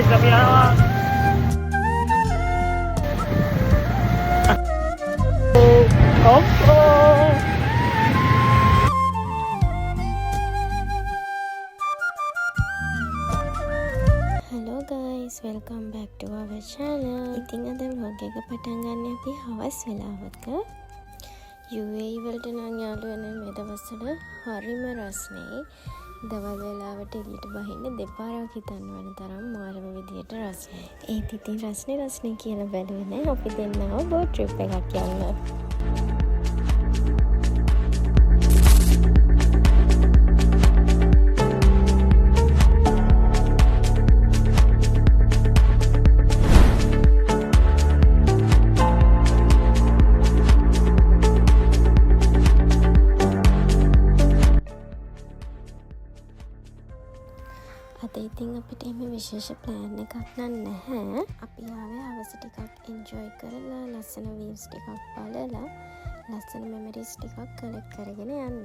guys, kami na. Kompo. Hello guys, welcome back to our channel. ඉතින් අද vlog එක පටන් ගන්න අපි හවස් වෙලාවක. UAE වලට නම් යාළුවනේ මේ දවස්වල හරිම රස්නේ. දවල් වෙලාවට එළියට බහින්න දෙපාරක් හිතන්න වෙන තරම් මාරම විදියට රස්නේ. ඒත් ඉතින් රස්නේ කියලා බැලුවේ නෑ. අපි දෙන්නව බෝට් ට්‍රිප් එකක් යන්න. අද ඉතින් අපිට එහෙම විශේෂ ප්ලෑන් එකක් නැහැ. අපි ආවේ හවස ටිකක් එන්ජොයි කරලා ලස්සන වීව්ස් ටිකක් බලලා ලස්සන මෙමරිස් ටිකක් කලෙක්ට් කරගෙන යන්න.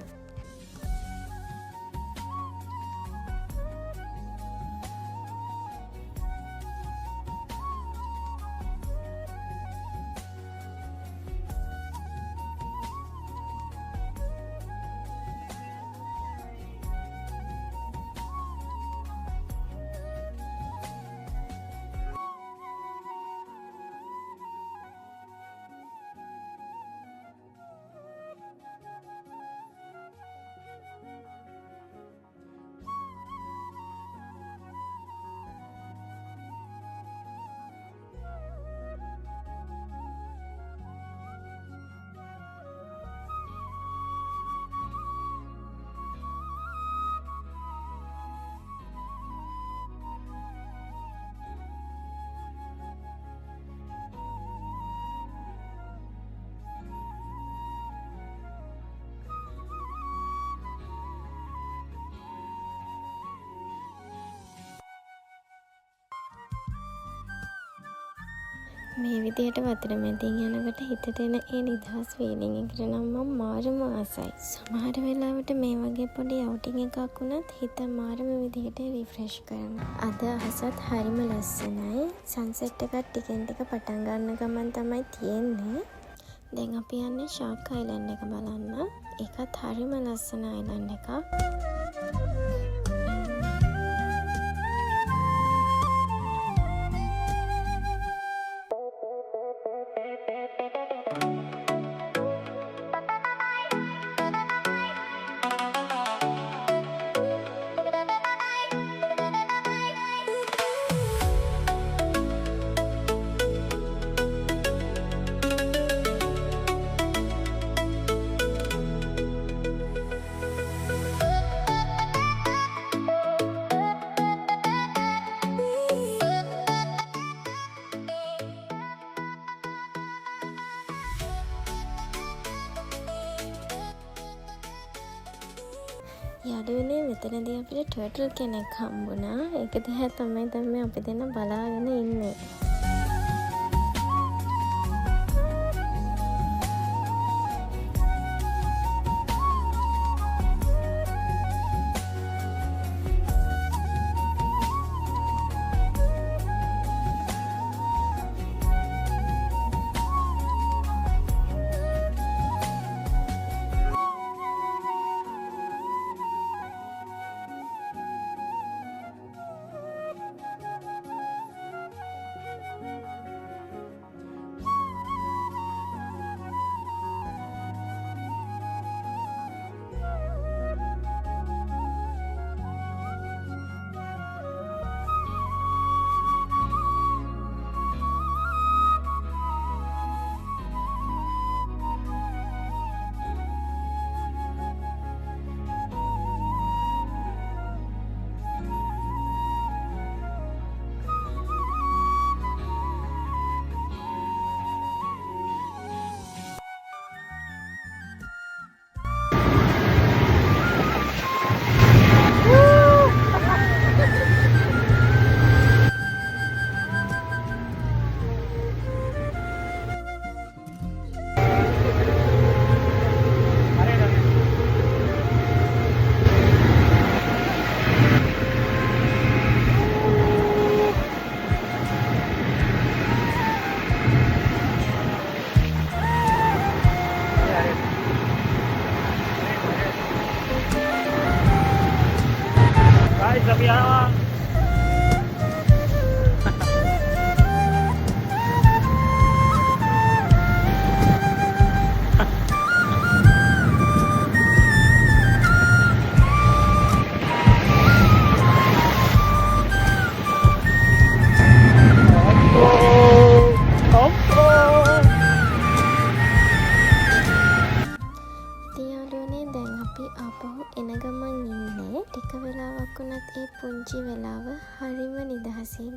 මේ විදියට වතුර මැදින් යනකොට හිතට එන ඒ නිදහස් ෆීලිං එකට නම් මම මාරම ආසයි. සමහර වෙලාවට මේ වගේ පොඩි අවුටින් එකක් වුණත් හිත මාරම විදිහට රිෆ්‍රෙෂ් කරනවා. අද අහසත් හරිම ලස්සනයි. සන්සෙට් එකත් ටිකෙන් ටික පටන් ගන්න ගමන් තමයි තියෙන්නේ. දැන් අපි යන්නේ ෂාක් අයිලන්ඩ් එක බලන්න. ඒකත් හරිම ලස්සන අයිලන්ඩ් එකක්. යාළුවනේ මෙතනදී අපිට ටර්ටල් කෙනෙක් හම්බුණා. ඒක දිහා තමයි දැන් අපි දෙන්න බලාගෙන ඉන්නේ.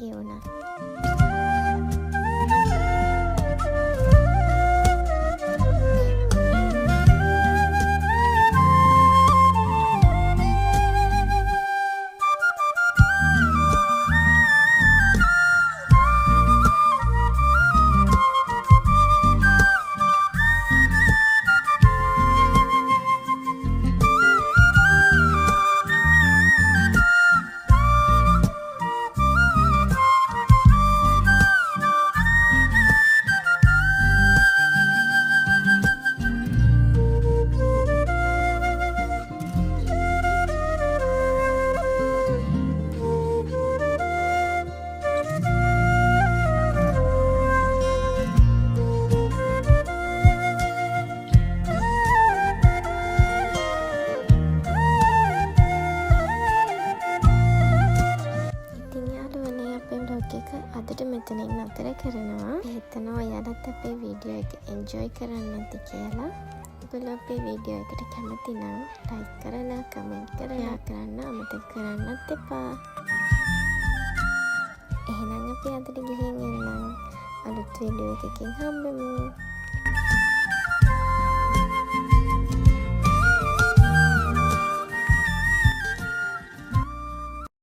ගෙවුණා. අදට මෙතනින් නතර කරනවා. හිතනවා ඔයාලත් අපේ වීඩියෝ එක එන්ජොයි කරන්න ඇති කියලා. ඔයගොල්ලෝ අපේ වීඩියෝ එකට කැමති නම් ලයික් කරලා කමෙන්ට් කරලා කරන්න අමතක කරන්නත් එපා. එහෙනම් අපි අදට ගිහින් එන්නම්. අලුත් වීඩියෝ එකකින් හම්බෙමු.